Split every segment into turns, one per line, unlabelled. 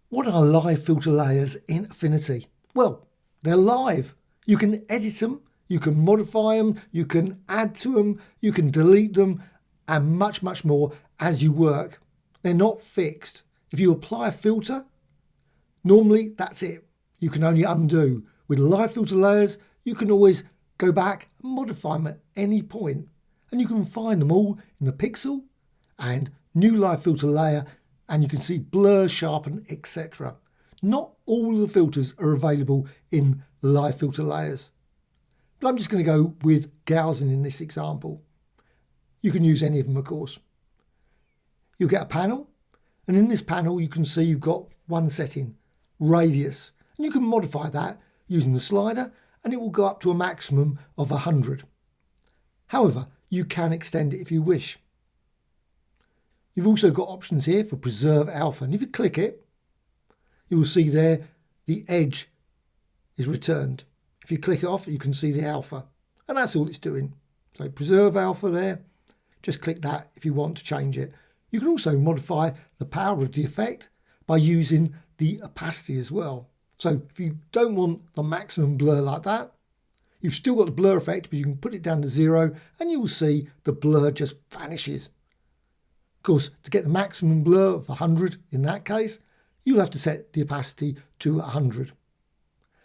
What are live filter layers in Affinity? Well, they're live. You can edit them, you can modify them, you can add to them, you can delete them, and much, much more as you work. They're not fixed. If you apply a filter, normally that's it. You can only undo. With live filter layers, you can always go back and modify them at any point. And you can find them all in the pixel and new live filter layer, and you can see blur, sharpen, etc. Not all the filters are available in live filter layers, but I'm just going to go with Gaussian in this example. You can use any of them, of course. You'll get a panel, and in this panel you can see you've got one setting, radius, and you can modify that using the slider, and it will go up to a maximum of 100. However, you can extend it if you wish. You've also got options here for preserve alpha, and if you click it, you will see there the edge is returned. If you click it off, you can see the alpha, and that's all it's doing. So preserve alpha there, just click that if you want to change it. You can also modify the power of the effect by using the opacity as well. So if you don't want the maximum blur like that, you've still got the blur effect, but you can put it down to 0 and you will see the blur just vanishes. Of course, to get the maximum blur of 100 in that case, you'll have to set the opacity to 100.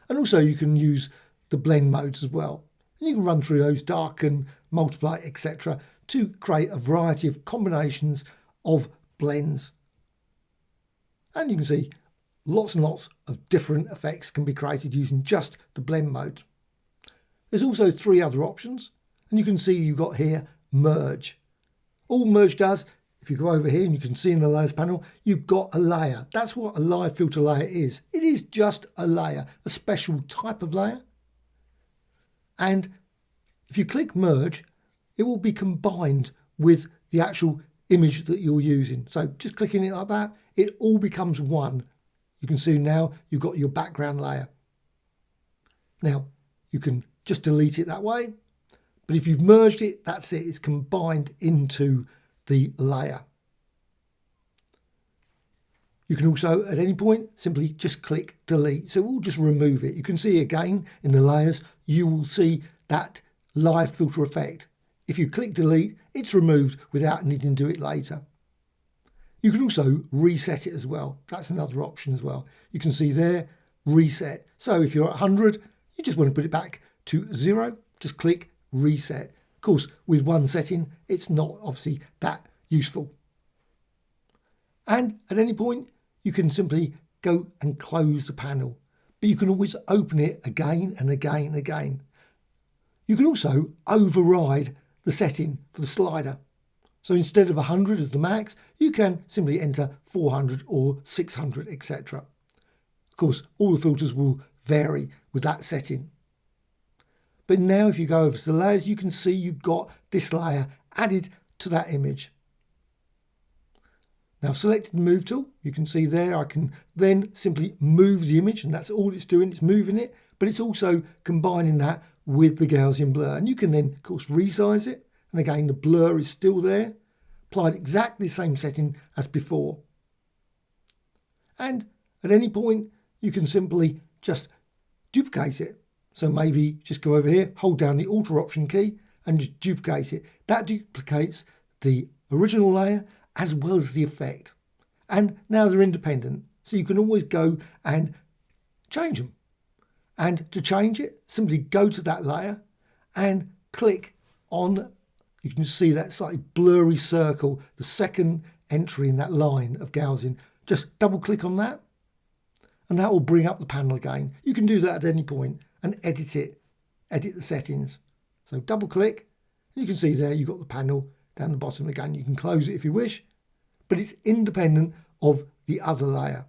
And also you can use the blend modes as well. And you can run through those, darken, multiply, etc. to create a variety of combinations of blends. And you can see lots and lots of different effects can be created using just the blend mode. There's also 3 other options, and you can see you've got here merge. All merge does, if you go over here and you can see in the layers panel, you've got a layer. That's what a live filter layer is. It is just a layer, a special type of layer. And if you click merge, it will be combined with the actual image that you're using. So just clicking it like that, it all becomes one. You can see now you've got your background layer. Now you can just delete it that way, but if you've merged it, that's it. It's combined into the layer. You can also at any point simply just click delete, so we'll just remove it. You can see again in the layers you will see that live filter effect. If you click delete, it's removed without needing to do it later. You can also reset it as well. That's another option as well. You can see there reset. So if you're at 100, you just want to put it back to 0, just click reset. Of course, with one setting, it's not obviously that useful. And at any point, you can simply go and close the panel, but you can always open it again and again and again. You can also override the setting for the slider. So instead of 100 as the max, you can simply enter 400 or 600, etc. Of course, all the filters will vary with that setting. But now if you go over to the layers, you can see you've got this layer added to that image. Now I've selected the move tool. You can see there I can then simply move the image, and that's all it's doing. It's moving it, but it's also combining that with the Gaussian blur. And you can then, of course, resize it. And again, the blur is still there, applied exactly the same setting as before. And at any point, you can simply just duplicate it. So maybe just go over here, hold down the Alt or Option key and just duplicate it. That duplicates the original layer as well as the effect. And now they're independent. So you can always go and change them. And to change it, simply go to that layer and click on, you can see that slightly blurry circle, the second entry in that line of Gaussian. Just double click on that and that will bring up the panel again. You can do that at any point and edit it, edit the settings. So double click and you can see there you've got the panel down the bottom again. You can close it if you wish, but it's independent of the other layer.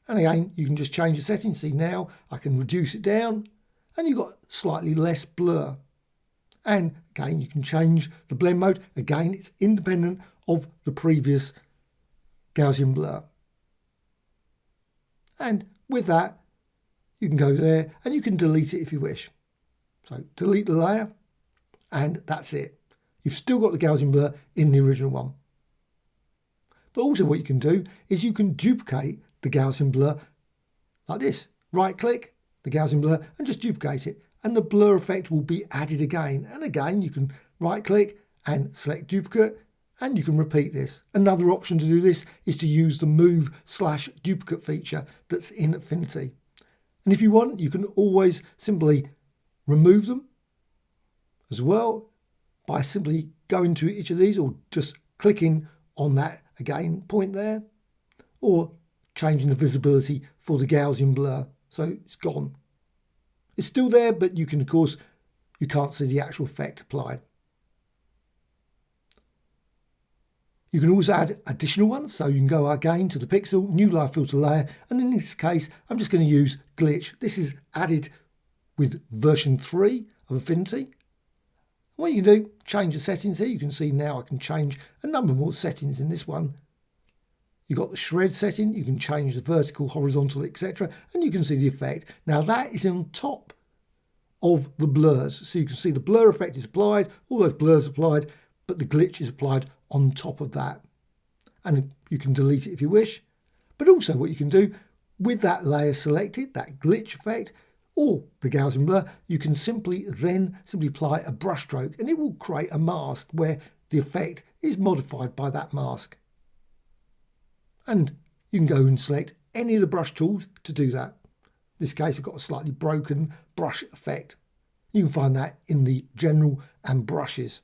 And again, you can just change the settings. See now I can reduce it down and you've got slightly less blur. And again, you can change the blend mode. Again, it's independent of the previous Gaussian blur. And with that, you can go there and you can delete it if you wish. So delete the layer and that's it. You've still got the Gaussian blur in the original one. But also what you can do is you can duplicate the Gaussian blur like this. Right click the Gaussian blur and just duplicate it, and the blur effect will be added again. And again, you can right click and select duplicate, and you can repeat this. Another option to do this is to use the move/duplicate feature that's in Affinity. And if you want, you can always simply remove them as well by simply going to each of these, or just clicking on that again point there, or changing the visibility for the Gaussian blur so it's gone. It's still there, but you can, of course, you can't see the actual effect applied. You can also add additional ones, so you can go again to the pixel, new live filter layer, and in this case I'm just going to use glitch. This is added with version 3 of Affinity. What you can do, change the settings here. You can see now I can change a number more settings in this one. You've got the shred setting, you can change the vertical, horizontal, etc. And you can see the effect. Now that is on top of the blurs. So you can see the blur effect is applied, all those blurs applied, but the glitch is applied on top of that. And you can delete it if you wish. But also what you can do with that layer selected, that glitch effect, or the Gaussian blur, you can simply apply a brush stroke, and it will create a mask where the effect is modified by that mask. And you can go and select any of the brush tools to do that. In this case, I've got a slightly broken brush effect. You can find that in the general and brushes.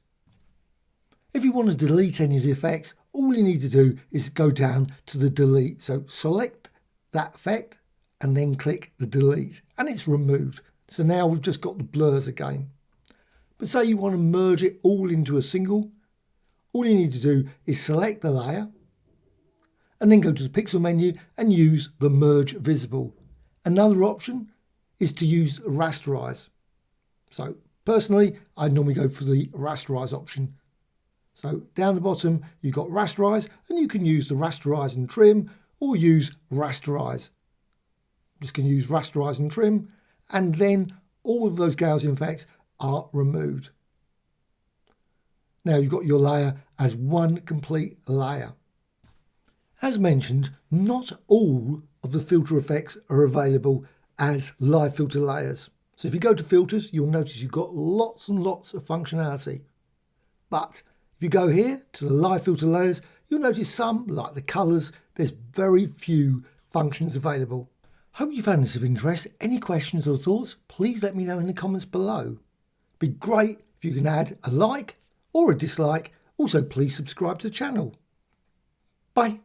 If you want to delete any of the effects, all you need to do is go down to the delete. So select that effect and then click the delete, and it's removed. So now we've just got the blurs again. But say you want to merge it all into a single, all you need to do is select the layer and then go to the pixel menu and use the merge visible. Another option is to use rasterize. So personally, I normally go for the rasterize option. So down the bottom, you've got rasterize, and you can use the rasterize and trim or use rasterize. I'm just going to use rasterize and trim, and then all of those Gaussian effects are removed. Now you've got your layer as one complete layer. As mentioned, not all of the filter effects are available as live filter layers. So if you go to filters, you'll notice you've got lots and lots of functionality. But if you go here to the live filter layers, you'll notice some, like the colours, there's very few functions available. Hope you found this of interest. Any questions or thoughts, please let me know in the comments below. Be great if you can add a like or a dislike. Also, please subscribe to the channel. Bye.